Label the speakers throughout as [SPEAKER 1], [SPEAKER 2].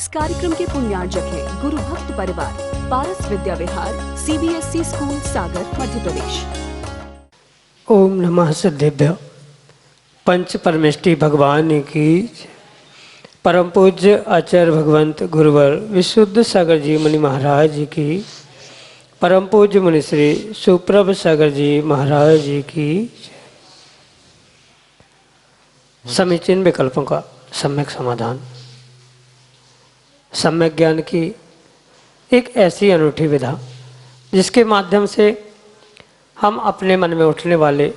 [SPEAKER 1] कार्यक्रम के पुण्यार्जक हैं गुरु भक्त परिवार, पारस विद्या विहार, CBSE स्कूल सागर, मध्य प्रदेश।
[SPEAKER 2] ओम नमः सिद्धेभ्य। पंच परमेष्टि भगवान की परम पूज्य आचार्य भगवंत गुरुवर विशुद्ध सागर जी मुनि महाराज जी की, परम पूज्य मुनि श्री सुप्रभ सागर जी महाराज जी की। समीचीन विकल्पों का सम्यक समाधान। सम्यक ज्ञान की एक ऐसी अनूठी विधा जिसके माध्यम से हम अपने मन में उठने वाले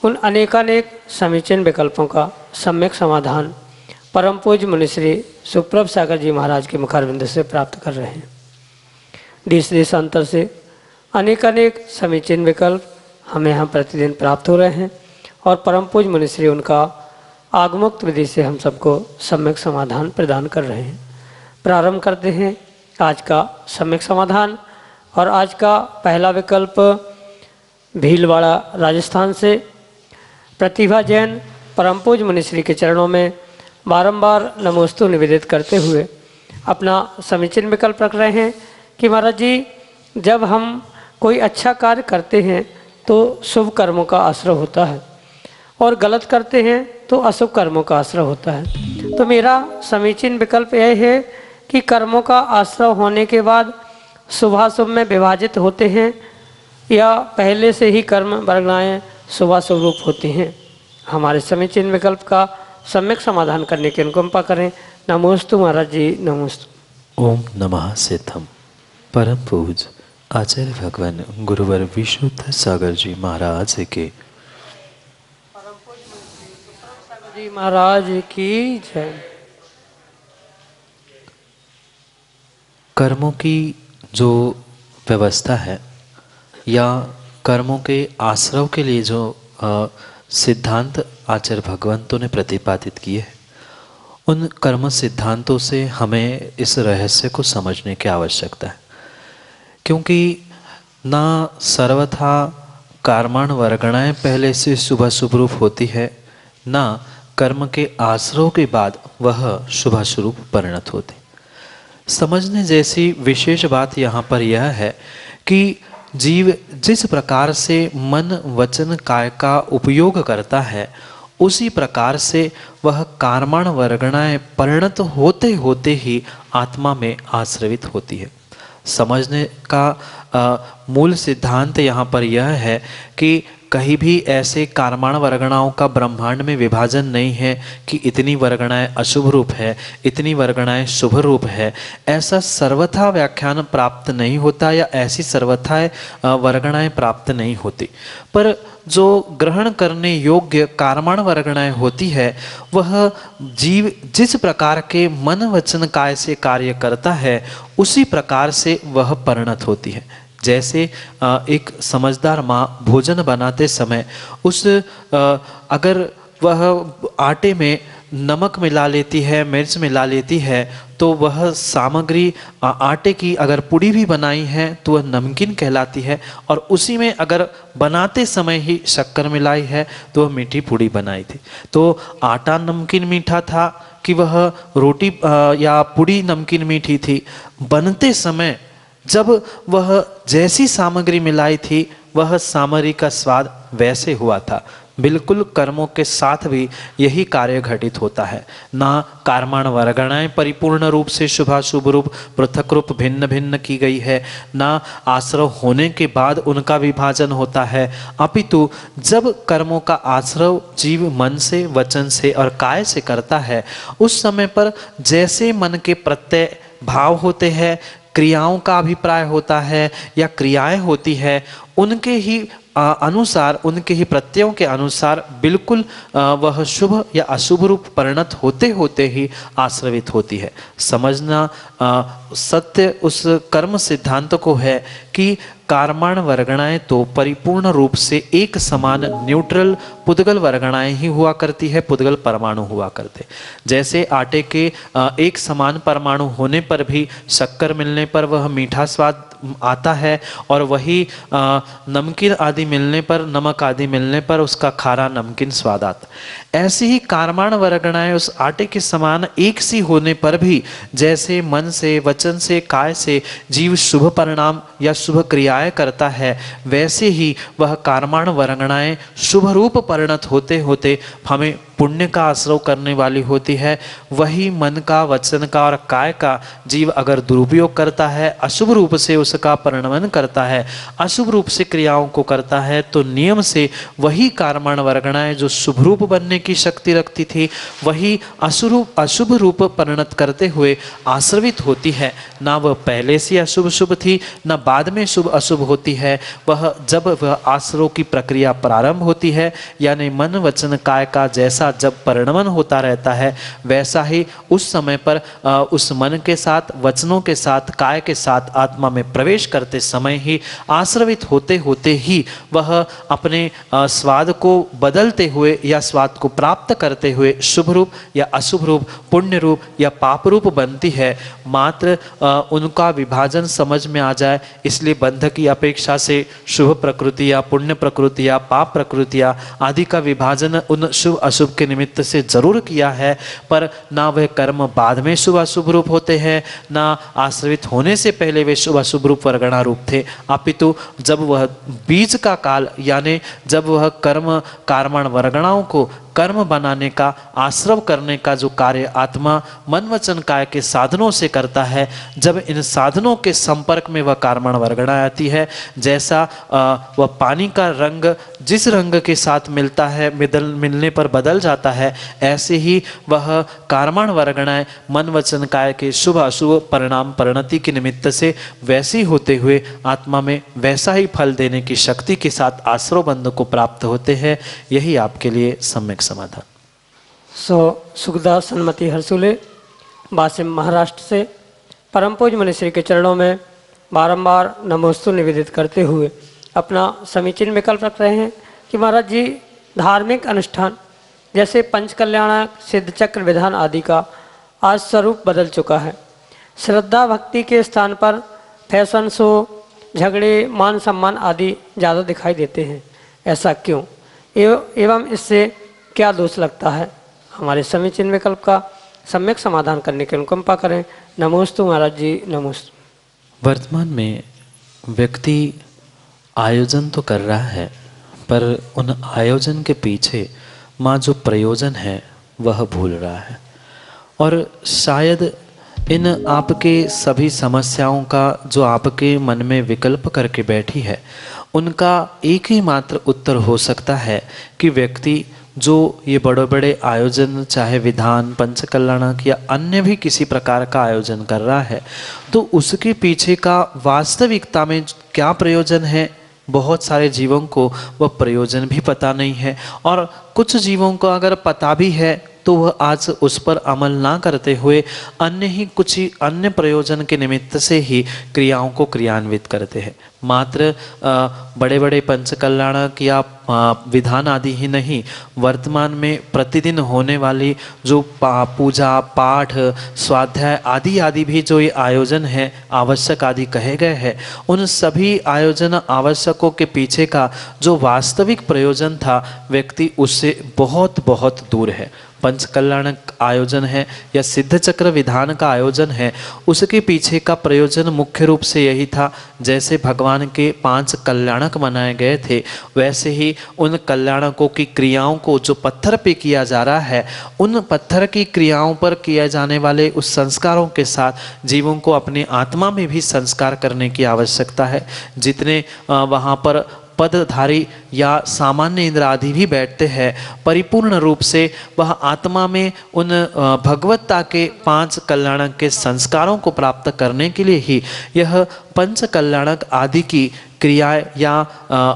[SPEAKER 2] उन अनेकानेक समीचीन विकल्पों का सम्यक समाधान परम पूज्य मुनि श्री सुप्रभ सागर जी महाराज के मुखारविंद से प्राप्त कर रहे हैं। देश देशांतर से अनेकानेक समीचीन विकल्प हमें यहाँ प्रतिदिन प्राप्त हो रहे हैं और परम पूज्य मुनि श्री उनका आगमोक्त विधि से हम सबको सम्यक समाधान प्रदान कर रहे हैं। प्रारंभ करते हैं आज का सम्यक समाधान। और आज का पहला विकल्प भीलवाड़ा राजस्थान से प्रतिभा जैन परम पूज्य मुनि श्री के चरणों में बारंबार नमोस्तु निवेदित करते हुए अपना समीचीन विकल्प रख रहे हैं कि महाराज जी, जब हम कोई अच्छा कार्य करते हैं तो शुभ कर्मों का आश्रय होता है और गलत करते हैं तो अशुभ कर्मों का आश्रय होता है। तो मेरा समीचीन विकल्प यह है कि कर्मों का आश्रय होने के बाद शुभाशुभ में विभाजित होते हैं या पहले से ही कर्म वर्गणाएँ शुभाशुभ रूप होती हैं। हमारे समीचीन विकल्प का सम्यक समाधान करने की अनुकंपा करें। नमोस्तु महाराज जी, नमोस्तु।
[SPEAKER 3] ओम नमः सिद्धम। परम पूज्य आचार्य भगवान गुरुवर विशुद्ध सागर जी महाराज के
[SPEAKER 2] जी महाराज की जय।
[SPEAKER 3] कर्मों की जो व्यवस्था है या कर्मों के आश्रव के लिए जो सिद्धांत आचार्य भगवंतों ने प्रतिपादित किए हैं, उन कर्म सिद्धांतों से हमें इस रहस्य को समझने की आवश्यकता है। क्योंकि ना सर्वथा कर्माण वर्गणाएं पहले से शुभ शुभ रूप होती है, ना कर्म के आश्रव के बाद वह शुभ स्वरूप परिणत होते। समझने जैसी विशेष बात यहाँ पर यह है कि जीव जिस प्रकार से मन वचन काय का उपयोग करता है, उसी प्रकार से वह कर्माण वर्गणाएं परिणत होते होते ही आत्मा में आश्रवित होती है। समझने का मूल सिद्धांत यहाँ पर यह है कि कहीं भी ऐसे कर्माण वर्गणाओं का ब्रह्मांड में विभाजन नहीं है कि इतनी वर्गणाएं अशुभ रूप है, इतनी वर्गणाएं शुभ रूप है। ऐसा सर्वथा व्याख्यान प्राप्त नहीं होता या ऐसी सर्वथा वर्गणाएं प्राप्त नहीं होती। पर जो ग्रहण करने योग्य कर्माण वर्गणाएं होती है, वह जीव जिस प्रकार के मन वचन काय से कार्य करता है, उसी प्रकार से वह परिणत होती है। जैसे एक समझदार माँ भोजन बनाते समय अगर वह आटे में नमक मिला लेती है, मिर्च मिला लेती है, तो वह सामग्री आटे की अगर पुड़ी भी बनाई है तो वह नमकीन कहलाती है। और उसी में अगर बनाते समय ही शक्कर मिलाई है तो वह मीठी पुड़ी बनाई थी। तो आटा नमकीन मीठा था कि वह रोटी या पुड़ी नमकीन मीठी थी। बनते समय जब वह जैसी सामग्री मिलाई थी, वह सामग्री का स्वाद वैसे हुआ था। बिल्कुल कर्मों के साथ भी यही कार्य घटित होता है। ना कर्माण वर्गणाएं परिपूर्ण रूप से शुभाशुभ रूप पृथक रूप भिन्न भिन्न की गई है, ना आश्रव होने के बाद उनका विभाजन होता है, अपितु जब कर्मों का आश्रव जीव मन से वचन से और काय से करता है, उस समय पर जैसे मन के प्रत्यय भाव होते हैं, क्रियाओं का अभिप्राय होता है या क्रियाएं होती है, उनके ही अनुसार, उनके ही प्रत्ययों के अनुसार बिल्कुल वह शुभ या अशुभ रूप परिणत होते होते ही आश्रवित होती है। समझना सत्य उस कर्म सिद्धांत को है कि कर्माण वर्गणाएं तो परिपूर्ण रूप से एक समान न्यूट्रल पुद्गल वर्गणाएं ही हुआ करती है, पुद्गल परमाणु हुआ करते। जैसे आटे के एक समान परमाणु होने पर भी शक्कर मिलने पर वह मीठा स्वाद आता है और वही नमकीन आदि मिलने पर, नमक आदि मिलने पर उसका खारा नमकीन स्वाद आता। ऐसी ही कारमाण वरगणाएं उस आटे के समान एक सी होने पर भी जैसे मन से, वचन से, काय से जीव शुभ परिणाम या शुभ क्रियाएं करता है, वैसे ही वह कारमाण वरगणाएं शुभ रूप परिणत होते होते हमें पुण्य का आश्रव करने वाली होती है। वही मन का, वचन का और काय का जीव अगर दुरुपयोग करता है, अशुभ रूप से उसका परिणमन करता है, अशुभ रूप से क्रियाओं को करता है, तो नियम से वही कारमाण वरगणाएं जो शुभ रूप बनने की शक्ति रखती थी, वही अशुभ रूप परिणत करते हुए आश्रवित होती है। ना वह पहले से अशुभ शुभ थी, ना बाद में शुभ अशुभ होती है। वह जब वह आश्रव की प्रक्रिया प्रारंभ होती है, यानी मन, वचन, काय का जैसा जब परिणमन होता रहता है, वैसा ही उस समय पर उस मन के साथ, वचनों के साथ, काय के साथ आत्मा में प्रवेश करते समय ही आश्रवित होते होते ही वह अपने स्वाद को बदलते हुए या स्वाद को प्राप्त करते हुए शुभ रूप या अशुभ रूप, पुण्य रूप या पाप रूप बनती है। मात्र उनका विभाजन समझ में आ जाए, इसलिए बंध की अपेक्षा से शुभ प्रकृति या पुण्य प्रकृति या पाप प्रकृतियाँ आदि का विभाजन उन शुभ अशुभ के निमित्त से जरूर किया है, पर ना वह कर्म बाद में शुभ अशुभ रूप होते हैं, ना आश्रवित होने से पहले वे शुभ अशुभ रूप वर्गणा रूप थे। अपितु जब वह बीज का काल, यानी जब वह कर्म कारमाण वर्गणाओं को कर्म बनाने का, आश्रव करने का जो कार्य आत्मा मन, वचन, काय के साधनों से करता है, जब इन साधनों के संपर्क में वह कारमाण वर्गणा आती है, जैसा वह पानी का रंग जिस रंग के साथ मिलता है, मिलने पर बदल जाता है, ऐसे ही वह कारमाण वर्गणाएं मन, वचन, काय के शुभ अशुभ परिणाम परिणति के निमित्त से वैसी होते हुए आत्मा में वैसा ही फल देने की शक्ति के साथ आश्रव बंध को प्राप्त होते हैं। यही आपके लिए सम्यक समाधान।
[SPEAKER 2] सुखदास सन्मति हरसुले वासिम महाराष्ट्र से परम पूज्य मनीश्री के चरणों में बारंबार नमोस्तु निवेदित करते हुए अपना समीचीन विकल्प रख रहे हैं कि महाराज जी, धार्मिक अनुष्ठान जैसे पंचकल्याणक, सिद्ध चक्र विधान आदि का आज स्वरूप बदल चुका है। श्रद्धा भक्ति के स्थान पर फैशन शो, झगड़े, मान सम्मान आदि ज़्यादा दिखाई देते हैं। ऐसा क्यों एवं इससे क्या दोष लगता है? हमारे समीचीन विकल्प का सम्यक समाधान करने की अनुकंपा करें। नमोस्तु महाराज जी, नमोस्तु।
[SPEAKER 3] वर्तमान में व्यक्ति आयोजन तो कर रहा है, पर उन आयोजन के पीछे माँ जो प्रयोजन है वह भूल रहा है, और शायद इन आपके सभी समस्याओं का जो आपके मन में विकल्प करके बैठी है, उनका एक ही मात्र उत्तर हो सकता है कि व्यक्ति जो ये बड़े बड़े आयोजन, चाहे विधान, पंचकल्याणक या अन्य भी किसी प्रकार का आयोजन कर रहा है, तो उसके पीछे का वास्तविकता में क्या प्रयोजन है, बहुत सारे जीवों को वह प्रयोजन भी पता नहीं है, और कुछ जीवों को अगर पता भी है तो वह आज उस पर अमल ना करते हुए कुछ अन्य प्रयोजन के निमित्त से ही क्रियाओं को क्रियान्वित करते हैं। मात्र बड़े बड़े पंचकल्याणक या विधान आदि ही नहीं, वर्तमान में प्रतिदिन होने वाली जो पूजा पाठ, स्वाध्याय आदि आदि भी जो ये आयोजन है, आवश्यक आदि कहे गए हैं, उन सभी आयोजन आवश्यकों के पीछे का जो वास्तविक प्रयोजन था, व्यक्ति उससे बहुत बहुत दूर है। पंचकल्याणक आयोजन है या सिद्ध चक्र विधान का आयोजन है, उसके पीछे का प्रयोजन मुख्य रूप से यही था, जैसे भगवान के 5 कल्याणक बनाए गए थे, वैसे ही उन कल्याणकों की क्रियाओं को जो पत्थर पे किया जा रहा है, उन पत्थर की क्रियाओं पर किए जाने वाले उस संस्कारों के साथ जीवों को अपनी आत्मा में भी संस्कार करने की आवश्यकता है। जितने वहाँ पर पदधारी या सामान्य इंद्र आदि भी बैठते हैं, परिपूर्ण रूप से वह आत्मा में उन भगवत्ता के 5 कल्याणक के संस्कारों को प्राप्त करने के लिए ही यह पंच कल्याणक आदि की क्रियाएं या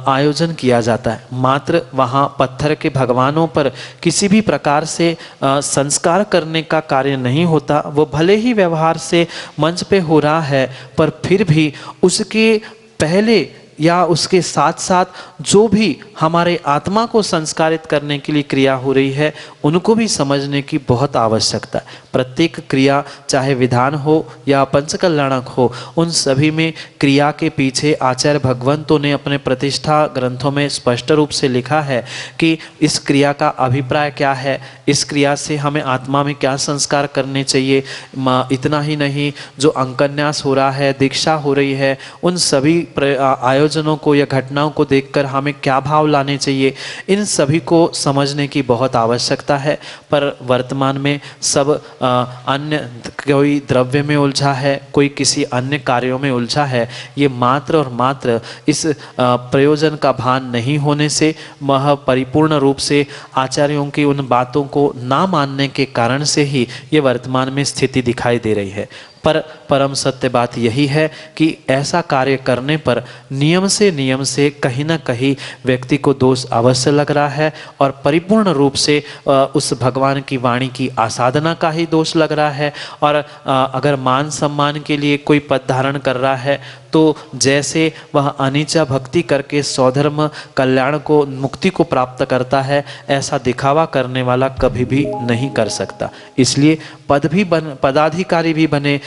[SPEAKER 3] आयोजन किया जाता है। मात्र वहाँ पत्थर के भगवानों पर किसी भी प्रकार से संस्कार करने का कार्य नहीं होता। वो भले ही व्यवहार से मंच पे हो रहा है, पर फिर भी उसके पहले या उसके साथ साथ जो भी हमारे आत्मा को संस्कारित करने के लिए क्रिया हो रही है, उनको भी समझने की बहुत आवश्यकता है। प्रत्येक क्रिया, चाहे विधान हो या पंचकल्याणक हो, उन सभी में क्रिया के पीछे आचार्य भगवंतों ने अपने प्रतिष्ठा ग्रंथों में स्पष्ट रूप से लिखा है कि इस क्रिया का अभिप्राय क्या है, इस क्रिया से हमें आत्मा में क्या संस्कार करने चाहिए। इतना ही नहीं, जो अंकन्यास हो रहा है, दीक्षा हो रही है, उन सभी आयोजनों को या घटनाओं को देखकर हमें क्या भाव लाने चाहिए, इन सभी को समझने की बहुत आवश्यकता है। पर वर्तमान में सब अन्य, कोई द्रव्य में उलझा है, कोई किसी अन्य कार्यों में उलझा है। ये मात्र और मात्र इस प्रयोजन का भान नहीं होने से, वह परिपूर्ण रूप से आचार्यों की उन बातों को ना मानने के कारण से ही ये वर्तमान में स्थिति दिखाई दे रही है। पर परम सत्य बात यही है कि ऐसा कार्य करने पर नियम से कहीं ना कहीं व्यक्ति को दोष अवश्य लग रहा है, और परिपूर्ण रूप से उस भगवान की वाणी की आसाधना का ही दोष लग रहा है। और अगर मान सम्मान के लिए कोई पद धारण कर रहा है, तो जैसे वह अनिचा भक्ति करके स्वधर्म कल्याण को, मुक्ति को प्राप्त करता है, ऐसा दिखावा करने वाला कभी भी नहीं कर सकता। इसलिए पदाधिकारी भी बने,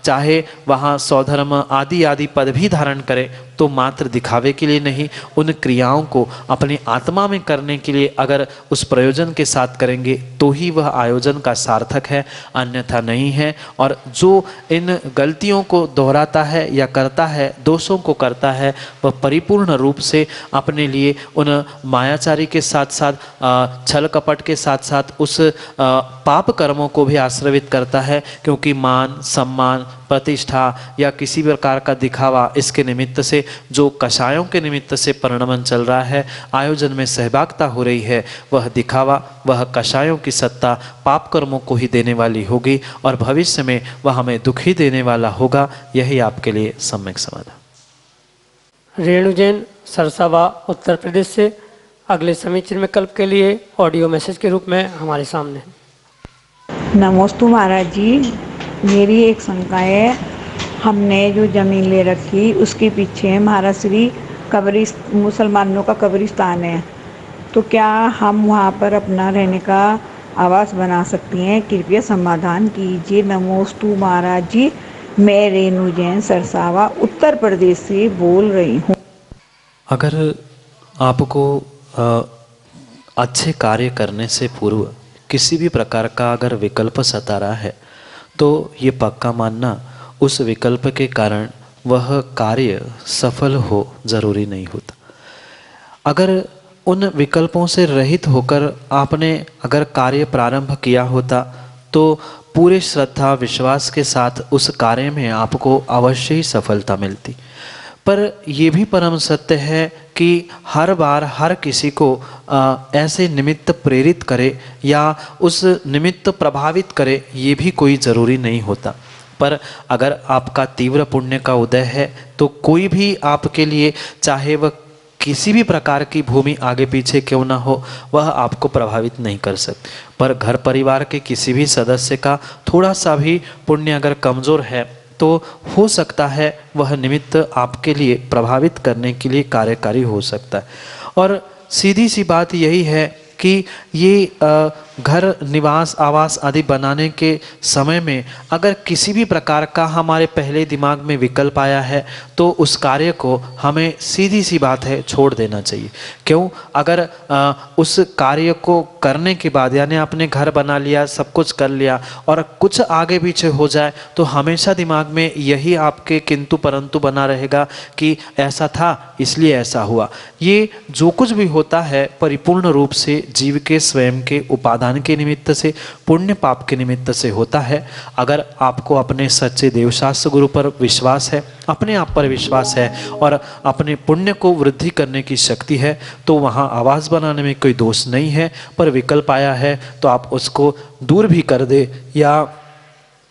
[SPEAKER 3] चाहे वहाँ स्वधर्म आदि पद भी धारण करे, तो मात्र दिखावे के लिए नहीं, उन क्रियाओं को अपनी आत्मा में करने के लिए अगर उस प्रयोजन के साथ करेंगे तो ही वह आयोजन का सार्थक है, अन्यथा नहीं है। और जो इन गलतियों को दोहराता है या करता है, दोषों को करता है, वह परिपूर्ण रूप से अपने लिए उन मायाचारी के साथ साथ छल कपट के साथ साथ उस पाप कर्मों को भी आश्रवित करता है। क्योंकि मान सम्मान, प्रतिष्ठा या किसी प्रकार का दिखावा, इसके निमित्त से जो कषायों के निमित्त से परिणमन चल रहा है, आयोजन में सहभागिता हो रही है, वह दिखावा, वह कषायों की सत्ता पाप कर्मों को ही देने वाली होगी, और भविष्य में वह हमें दुख ही देने वाला होगा। यही आपके लिए सम्यक समाधान।
[SPEAKER 2] रेणु जैन, सरसावा, उत्तर प्रदेश से अगले समीचीन विकल्प के लिए ऑडियो मैसेज के रूप में हमारे सामने है।
[SPEAKER 4] नमोस्तु महाराज जी, मेरी एक शंका है। हमने जो ज़मीन ले रखी, उसके पीछे महाराज श्री मुसलमानों का कब्रिस्तान है, तो क्या हम वहाँ पर अपना रहने का आवास बना सकती हैं? कृपया समाधान कीजिए। नमोस्तु महाराज जी, मैं रेणु जैन, सरसावा, उत्तर प्रदेश से बोल रही हूँ।
[SPEAKER 3] अगर आपको अच्छे कार्य करने से पूर्व किसी भी प्रकार का अगर विकल्प सता रहा है, तो ये पक्का मानना उस विकल्प के कारण वह कार्य सफल हो जरूरी नहीं होता। अगर उन विकल्पों से रहित होकर आपने अगर कार्य प्रारंभ किया होता, तो पूरे श्रद्धा विश्वास के साथ उस कार्य में आपको अवश्य ही सफलता मिलती। पर यह भी परम सत्य है कि हर बार हर किसी को ऐसे निमित्त प्रेरित करे या उस निमित्त प्रभावित करे, ये भी कोई ज़रूरी नहीं होता। पर अगर आपका तीव्र पुण्य का उदय है, तो कोई भी आपके लिए, चाहे वह किसी भी प्रकार की भूमि आगे पीछे क्यों ना हो, वह आपको प्रभावित नहीं कर सकती। पर घर परिवार के किसी भी सदस्य का थोड़ा सा भी पुण्य अगर कमज़ोर है, तो हो सकता है वह निमित्त आपके लिए प्रभावित करने के लिए कार्यकारी हो सकता है। और सीधी सी बात यही है कि ये घर, निवास, आवास आदि बनाने के समय में अगर किसी भी प्रकार का हमारे पहले दिमाग में विकल्प आया है, तो उस कार्य को हमें सीधी सी बात है छोड़ देना चाहिए। क्यों? अगर उस कार्य को करने के बाद, यानी आपने घर बना लिया, सब कुछ कर लिया, और कुछ आगे पीछे हो जाए, तो हमेशा दिमाग में यही आपके किंतु परंतु बना रहेगा कि ऐसा था इसलिए ऐसा हुआ। ये जो कुछ भी होता है परिपूर्ण रूप से जीव के स्वयं के उपादान के निमित्त से, पुण्य पाप के निमित्त से होता है। अगर आपको अपने सच्चे देवशास्त्र गुरु पर विश्वास है, अपने आप पर विश्वास है और अपने पुण्य को वृद्धि करने की शक्ति है, तो वहाँ आवास बनाने में कोई दोष नहीं है। पर विकल्प आया है तो आप उसको दूर भी कर दे या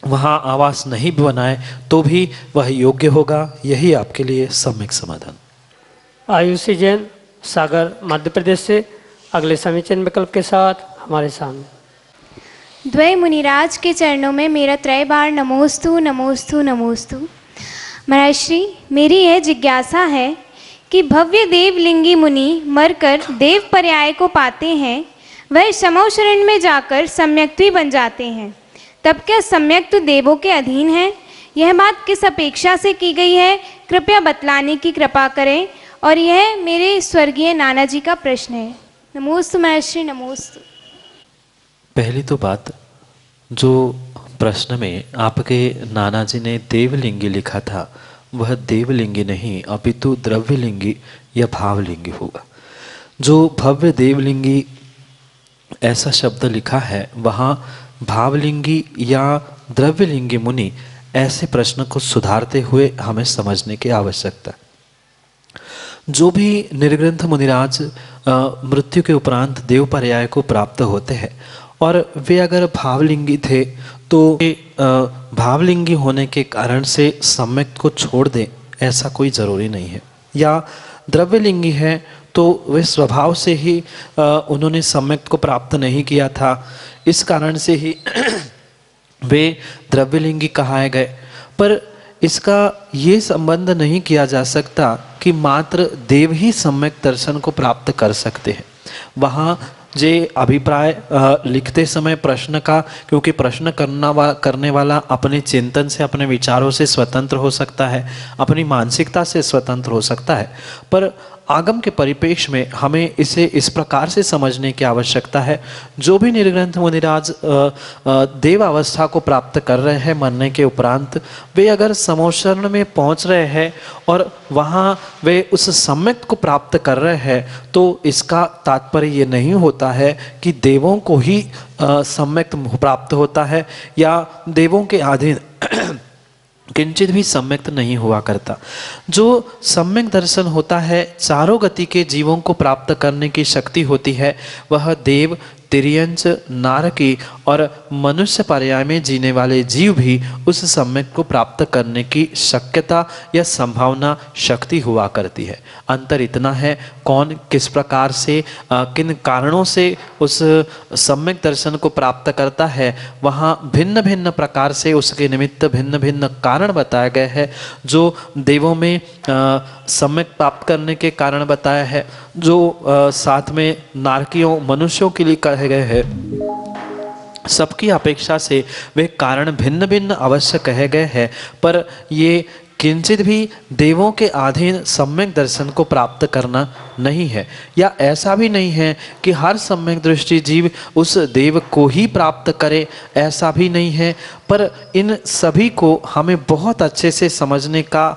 [SPEAKER 3] वहाँ आवास नहीं भी बनाए, तो भी वह योग्य होगा। यही आपके लिए सम्यक समाधान।
[SPEAKER 2] आयुषी जैन, सागर, मध्य प्रदेश से अगले समीचीन विकल्प के साथ हमारे सामने।
[SPEAKER 5] द्वय मुनिराज के चरणों में मेरा त्रय बार नमोस्तु नमोस्तु नमोस्तु। महाराज श्री, मेरी यह जिज्ञासा है कि भव्य देवलिंगी मुनि मरकर देव पर्याय को पाते हैं, वह समौ शरण में जाकर सम्यक्त्वी बन जाते हैं, तब क्या सम्यक तो देवों के अधीन है? यह बात किस अपेक्षा से की गई है, कृपया बतलाने की कृपा करें। और यह मेरे स्वर्गीय नाना जी का प्रश्न है। नमोस्तु महर्षि, नमोस्तु।
[SPEAKER 3] पहली तो बात, जो प्रश्न में आपके नाना जी ने देवलिंगी लिखा था वह देवलिंगी नहीं अपितु द्रव्यलिंगी या भावलिंगी होगा। जो भव्य देवलिंगी ऐसा शब्द लिखा है वहाँ भावलिंगी या द्रव्यलिंगी मुनि ऐसे प्रश्न को सुधारते हुए हमें समझने की आवश्यकता है। जो भी निर्ग्रंथ मुनिराज मृत्यु के उपरांत देव पर्याय को प्राप्त होते हैं और वे अगर भावलिंगी थे तो भावलिंगी होने के कारण से सम्यक को छोड़ दें ऐसा कोई ज़रूरी नहीं है। या द्रव्यलिंगी है तो वे स्वभाव से ही उन्होंने सम्यक को प्राप्त नहीं किया था, इस कारण से ही वे द्रव्यलिंगी कहाए गए। पर इसका ये संबंध नहीं किया जा सकता कि मात्र देव ही सम्यक दर्शन को प्राप्त कर सकते हैं। वहाँ जे अभिप्राय लिखते समय प्रश्न का, क्योंकि प्रश्न करने वाला अपने चिंतन से, अपने विचारों से स्वतंत्र हो सकता है, अपनी मानसिकता से स्वतंत्र हो सकता है, पर आगम के परिप्रेक्ष्य में हमें इसे इस प्रकार से समझने की आवश्यकता है। जो भी निर्ग्रंथ मुनिराज देव अवस्था को प्राप्त कर रहे हैं मरने के उपरांत, वे अगर समोशरण में पहुंच रहे हैं और वहाँ वे उस सम्यक को प्राप्त कर रहे हैं तो इसका तात्पर्य ये नहीं होता है कि देवों को ही सम्यक प्राप्त होता है या देवों के अधीन किंचित भी सम्यक नहीं हुआ करता। जो सम्यक दर्शन होता है, चारों गति के जीवों को प्राप्त करने की शक्ति होती है, वह देव, तिर्यंच, नारकी और मनुष्य पर्याय में जीने वाले जीव भी उस सम्यक को प्राप्त करने की शक्यता या संभावना, शक्ति हुआ करती है। अंतर इतना है, कौन किस प्रकार से किन कारणों से उस सम्यक दर्शन को प्राप्त करता है, वहाँ भिन्न भिन्न प्रकार से उसके निमित्त भिन्न भिन्न कारण बताए गए हैं। जो देवों में सम्यक प्राप्त करने के कारण बताया है, जो साथ में नारकियों, मनुष्यों के लिए कहे गए हैं, सबकी अपेक्षा से वे कारण भिन्न भिन्न अवश्य कहे गए हैं, पर ये किंचित भी देवों के अधीन सम्यक दर्शन को प्राप्त करना नहीं है। या ऐसा भी नहीं है कि हर सम्यक दृष्टि जीव उस देव को ही प्राप्त करे, ऐसा भी नहीं है। पर इन सभी को हमें बहुत अच्छे से समझने का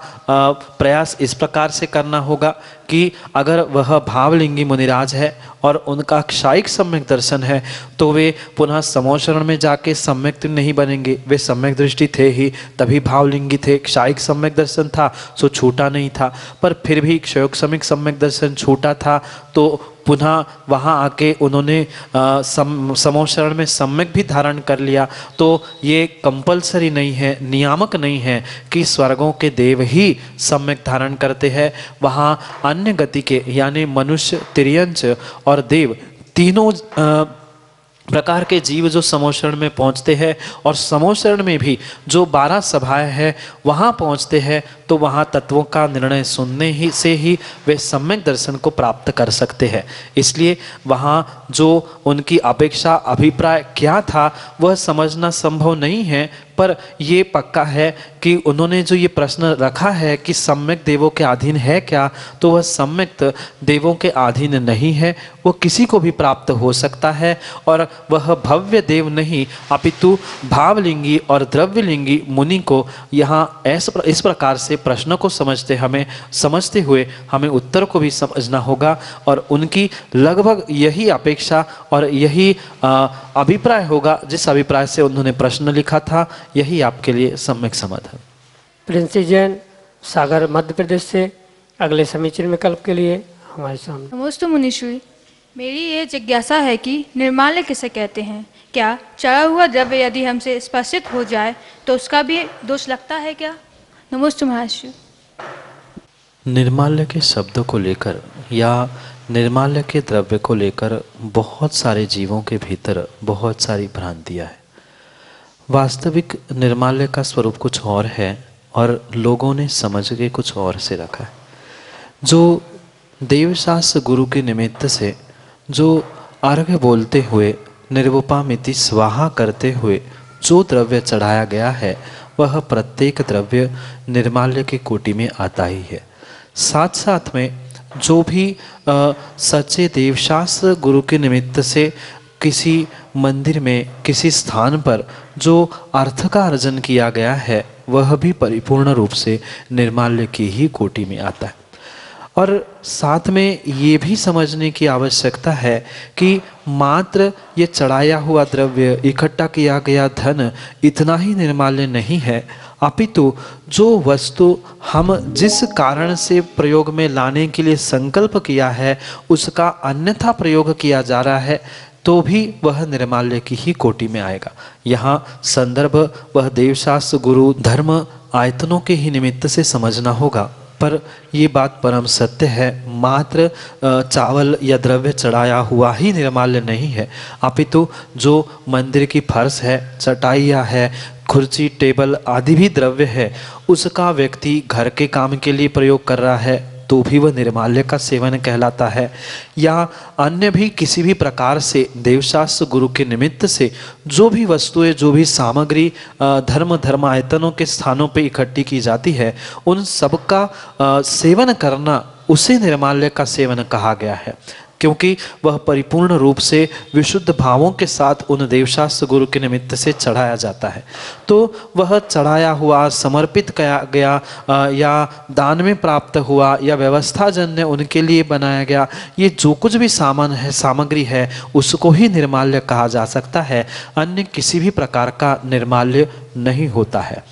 [SPEAKER 3] प्रयास इस प्रकार से करना होगा कि अगर वह भावलिंगी मुनिराज है और उनका क्षायिक सम्यक दर्शन है तो वे पुनः समोशरण में जाके सम्यक नहीं बनेंगे। वे सम्यक दृष्टि थे ही, तभी भावलिंगी थे। क्षायिक सम्यक दर्शन था सो छूटा नहीं था, पर फिर भी क्षयोक्षमिक सम्यक दर्शन छूटा था तो पुनः वहाँ आके उन्होंने समोशरण में सम्यक भी धारण कर लिया। तो ये कंपलसरी नहीं है, नियामक नहीं है कि स्वर्गों के देव ही सम्यक धारण करते हैं। वहाँ अन्य गति के यानी मनुष्य, तिर्यंच और देव तीनों प्रकार के जीव जो समोशरण में पहुंचते हैं और समोशरण में भी जो 12 सभाएं हैं वहाँ पहुंचते हैं, तो वहाँ तत्वों का निर्णय सुनने ही से ही वे सम्यक दर्शन को प्राप्त कर सकते हैं। इसलिए वहाँ जो उनकी अपेक्षा, अभिप्राय क्या था वह समझना संभव नहीं है, पर ये पक्का है कि उन्होंने जो ये प्रश्न रखा है कि सम्यक देवों के अधीन है क्या, तो वह सम्यक देवों के अधीन नहीं है, वो किसी को भी प्राप्त हो सकता है। और वह भव्य देव नहीं अपितु भावलिंगी और द्रव्यलिंगी मुनि को यहाँ इस प्रकार से प्रश्न को समझते हुए हमें उत्तर को भी समझना होगा। और उनकी लगभग यही अपेक्षा और यही अभिप्राय होगा जिस अभिप्राय से उन्होंने प्रश्न लिखा था, यही आपके लिए सम्यक समाधान।
[SPEAKER 2] प्रिंसी जैन, सागर, मध्य प्रदेश से अगले समीचीन विकल्प के लिए हमारे सामने।
[SPEAKER 6] नमोस्तु मुनीश्वरी, मेरी ये जिज्ञासा है कि निर्माल्य किसे कहते हैं? क्या चढ़ा हुआ द्रव्य यदि हमसे स्पर्शित हो जाए तो उसका भी दोष लगता है क्या? नमोस्तु महर्षि।
[SPEAKER 3] निर्माल्य के शब्द को लेकर या निर्माल्य के द्रव्य को लेकर बहुत सारे जीवों के भीतर बहुत सारी भ्रांतियाँ हैं। वास्तविक निर्माल्य का स्वरूप कुछ और है और लोगों ने समझ के कुछ और से रखा है। जो देवशास्त्र गुरु के निमित्त से जो अर्घ्य बोलते हुए निर्वुपामिति स्वाहा करते हुए जो द्रव्य चढ़ाया गया है वह प्रत्येक द्रव्य निर्माल्य की कोटि में आता ही है। साथ साथ में जो भी सच्चे देवशास्त्र गुरु के निमित्त से किसी मंदिर में किसी स्थान पर जो अर्थ का अर्जन किया गया है वह भी परिपूर्ण रूप से निर्माल्य की ही कोटि में आता है। और साथ में ये भी समझने की आवश्यकता है कि मात्र ये चढ़ाया हुआ द्रव्य, इकट्ठा किया गया धन इतना ही निर्माल्य नहीं है, अपितु जो वस्तु हम जिस कारण से प्रयोग में लाने के लिए संकल्प किया है उसका अन्यथा प्रयोग किया जा रहा है तो भी वह निर्माल्य की ही कोटि में आएगा। यहाँ संदर्भ वह देवशास्त्र गुरु धर्म आयतनों के ही निमित्त से समझना होगा। पर ये बात परम सत्य है, मात्र चावल या द्रव्य चढ़ाया हुआ ही निर्माल्य नहीं है, अपितु जो मंदिर की फर्श है, चटाइयाँ है, कुर्सी टेबल आदि भी द्रव्य है, उसका व्यक्ति घर के काम के लिए प्रयोग कर रहा है तो भी वह निर्माल्य का सेवन कहलाता है। या अन्य भी किसी भी प्रकार से देवशास्त्र गुरु के निमित्त से जो भी वस्तुएं, जो भी सामग्री धर्मायतनों के स्थानों पे इकट्ठी की जाती है, उन सबका सेवन करना उसे निर्माल्य का सेवन कहा गया है, क्योंकि वह परिपूर्ण रूप से विशुद्ध भावों के साथ उन देवशास्त्र गुरु के निमित्त से चढ़ाया जाता है। तो वह चढ़ाया हुआ, समर्पित किया गया या दान में प्राप्त हुआ या व्यवस्था जन्य उनके लिए बनाया गया, ये जो कुछ भी सामान है, सामग्री है, उसको ही निर्माल्य कहा जा सकता है। अन्य किसी भी प्रकार का निर्माल्य नहीं होता है।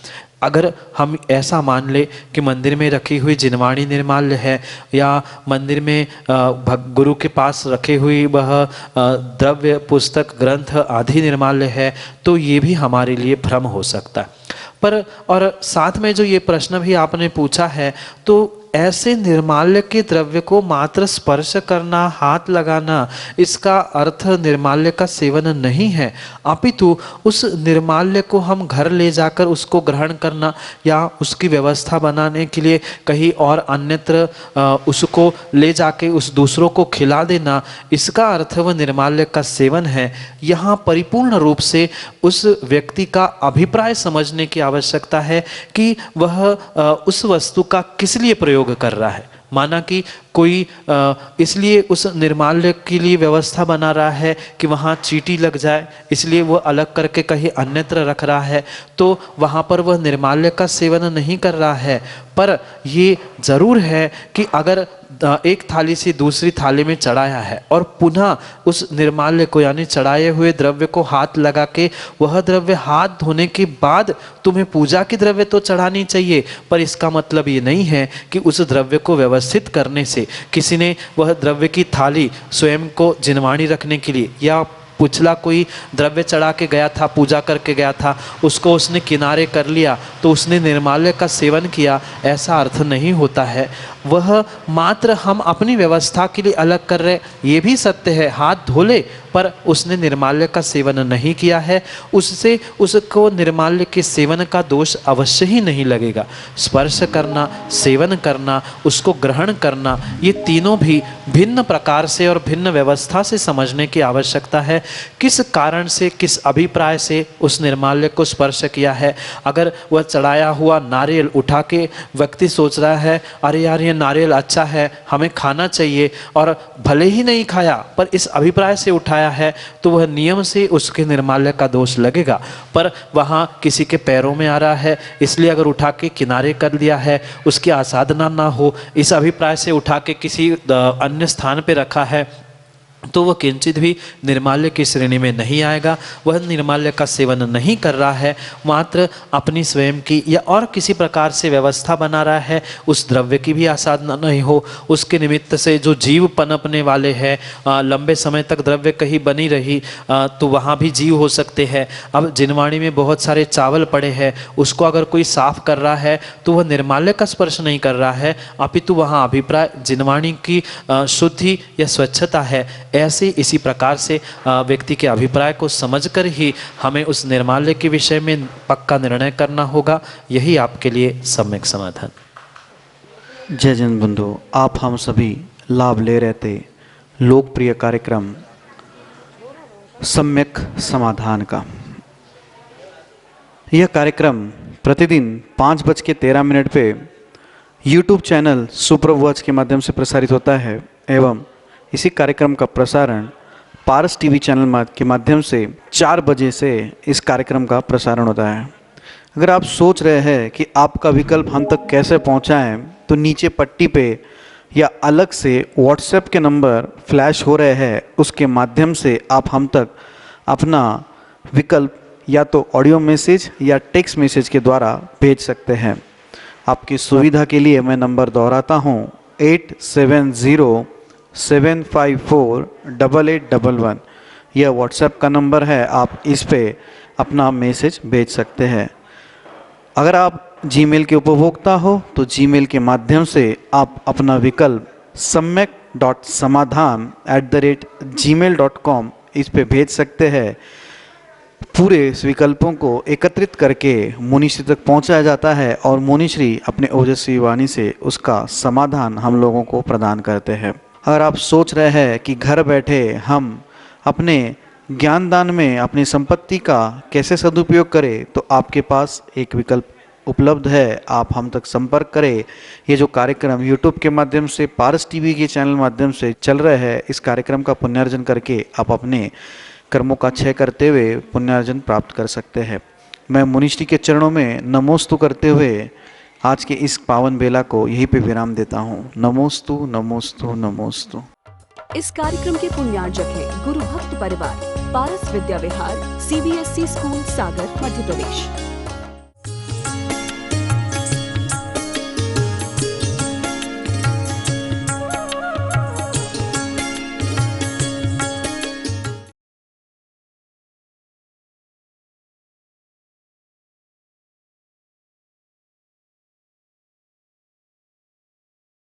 [SPEAKER 3] अगर हम ऐसा मान ले कि मंदिर में रखी हुई जिनवाणी निर्माल्य है या मंदिर में गुरु के पास रखे हुई वह द्रव्य, पुस्तक, ग्रंथ आदि निर्माल्य है, तो ये भी हमारे लिए भ्रम हो सकता है। पर और साथ में जो ये प्रश्न भी आपने पूछा है, तो ऐसे निर्माल्य के द्रव्य को मात्र स्पर्श करना, हाथ लगाना, इसका अर्थ निर्माल्य का सेवन नहीं है, अपितु उस निर्माल्य को हम घर ले जाकर उसको ग्रहण करना या उसकी व्यवस्था बनाने के लिए कहीं और अन्यत्र उसको ले जाके उस दूसरों को खिला देना, इसका अर्थ वह निर्माल्य का सेवन है। यहाँ परिपूर्ण रूप से उस व्यक्ति का अभिप्राय समझने की आवश्यकता है कि वह उस वस्तु का किस लिए प्रयोग कर रहा है। माना कि कोई इसलिए उस निर्माल्य के लिए व्यवस्था बना रहा है कि वहाँ चींटी लग जाए, इसलिए वो अलग करके कहीं अन्यत्र रख रहा है, तो वहाँ पर वह निर्माल्य का सेवन नहीं कर रहा है। पर ये जरूर है कि अगर एक थाली से दूसरी थाली में चढ़ाया है और पुनः उस निर्माल्य को यानी चढ़ाए हुए द्रव्य को हाथ लगा के वह द्रव्य हाथ धोने के बाद तुम्हें पूजा की द्रव्य तो चढ़ानी चाहिए, पर इसका मतलब ये नहीं है कि उस द्रव्य को व्यवस्थित करने से किसी ने वह द्रव्य की थाली स्वयं को जिनवाणी रखने के लिए या पिछला कोई द्रव्य चढ़ा के गया था, पूजा करके गया था, उसको उसने किनारे कर लिया तो उसने निर्माल्य का सेवन किया, ऐसा अर्थ नहीं होता है। वह मात्र हम अपनी व्यवस्था के लिए अलग कर रहे, ये भी सत्य है, हाथ धो ले, पर उसने निर्माल्य का सेवन नहीं किया है, उससे उसको निर्माल्य के सेवन का दोष अवश्य ही नहीं लगेगा। स्पर्श करना, सेवन करना, उसको ग्रहण करना, ये तीनों भी भिन्न प्रकार से और भिन्न व्यवस्था से समझने की आवश्यकता है। किस कारण से, किस अभिप्राय से उस निर्माल्य को स्पर्श किया है। अगर वह चढ़ाया हुआ नारियल उठा के व्यक्ति सोच रहा है अरे यार ये नारियल अच्छा है, हमें खाना चाहिए, और भले ही नहीं खाया पर इस अभिप्राय से उठाया है, तो वह नियम से उसके निर्माल्य का दोष लगेगा। पर वहाँ किसी के पैरों में आ रहा है इसलिए अगर उठा के किनारे कर लिया है, उसकी आसाधना ना हो इस अभिप्राय से उठा के किसी अन्य स्थान पे रखा है, तो वह किंचित भी निर्माल्य की श्रेणी में नहीं आएगा। वह निर्माल्य का सेवन नहीं कर रहा है, मात्र अपनी स्वयं की या और किसी प्रकार से व्यवस्था बना रहा है, उस द्रव्य की भी आसाधना नहीं हो। उसके निमित्त से जो जीव पनपने वाले हैं, लंबे समय तक द्रव्य कहीं बनी रही तो वहाँ भी जीव हो सकते हैं। अब जिनवाणी में बहुत सारे चावल पड़े हैं, उसको अगर कोई साफ कर रहा है तो वह निर्माल्य का स्पर्श नहीं कर रहा है, अपितु वहाँ अभिप्राय जिनवाणी की शुद्धि या स्वच्छता है। ऐसे इसी प्रकार से व्यक्ति के अभिप्राय को समझकर ही हमें उस निर्माल्य के विषय में पक्का निर्णय करना होगा। यही आपके लिए सम्यक समाधान।
[SPEAKER 7] जय जन बंधु, आप हम सभी लाभ ले रहे थे लोकप्रिय कार्यक्रम सम्यक समाधान का। यह कार्यक्रम प्रतिदिन 5:13 पे यूट्यूब चैनल सुप्रवॉच के माध्यम से प्रसारित होता है एवं इसी कार्यक्रम का प्रसारण पारस टीवी चैनल के माध्यम से 4 बजे से इस कार्यक्रम का प्रसारण होता है। अगर आप सोच रहे हैं कि आपका विकल्प हम तक कैसे पहुंचाएं, तो नीचे पट्टी पे या अलग से व्हाट्सएप के नंबर फ्लैश हो रहे हैं, उसके माध्यम से आप हम तक अपना विकल्प या तो ऑडियो मैसेज या टेक्स्ट मैसेज के द्वारा भेज सकते हैं। आपकी सुविधा के लिए मैं नंबर दोहराता हूँ 8707548811। यह व्हाट्सएप का नंबर है, आप इस पे अपना मैसेज भेज सकते हैं। अगर आप जीमेल के उपभोक्ता हो तो जीमेल के माध्यम से आप अपना विकल्प samyak.samadhan@gmail.com इस पे भेज सकते हैं। पूरे इस विकल्पों को एकत्रित करके मुनिश्री तक पहुंचाया जाता है और मुनिश्री अपने ओजस्वी वाणी से उसका समाधान हम लोगों को प्रदान करते हैं। अगर आप सोच रहे हैं कि घर बैठे हम अपने ज्ञानदान में अपनी संपत्ति का कैसे सदुपयोग करें, तो आपके पास एक विकल्प उपलब्ध है, आप हम तक संपर्क करें। ये जो कार्यक्रम यूट्यूब के माध्यम से पारस टीवी के चैनल माध्यम से चल रहे हैं, इस कार्यक्रम का पुण्यार्जन करके आप अपने कर्मों का क्षय करते हुए पुण्यार्जन प्राप्त कर सकते हैं। मैं मुनिश्री के चरणों में नमोस्तु करते हुए आज के इस पावन बेला को यहीं पे विराम देता हूँ। नमोस्तु नमोस्तु नमोस्तु।
[SPEAKER 1] इस कार्यक्रम के पुण्यार्जक है गुरु भक्त परिवार, पारस विद्या विहार, CBSE स्कूल सागर, मध्य प्रदेश।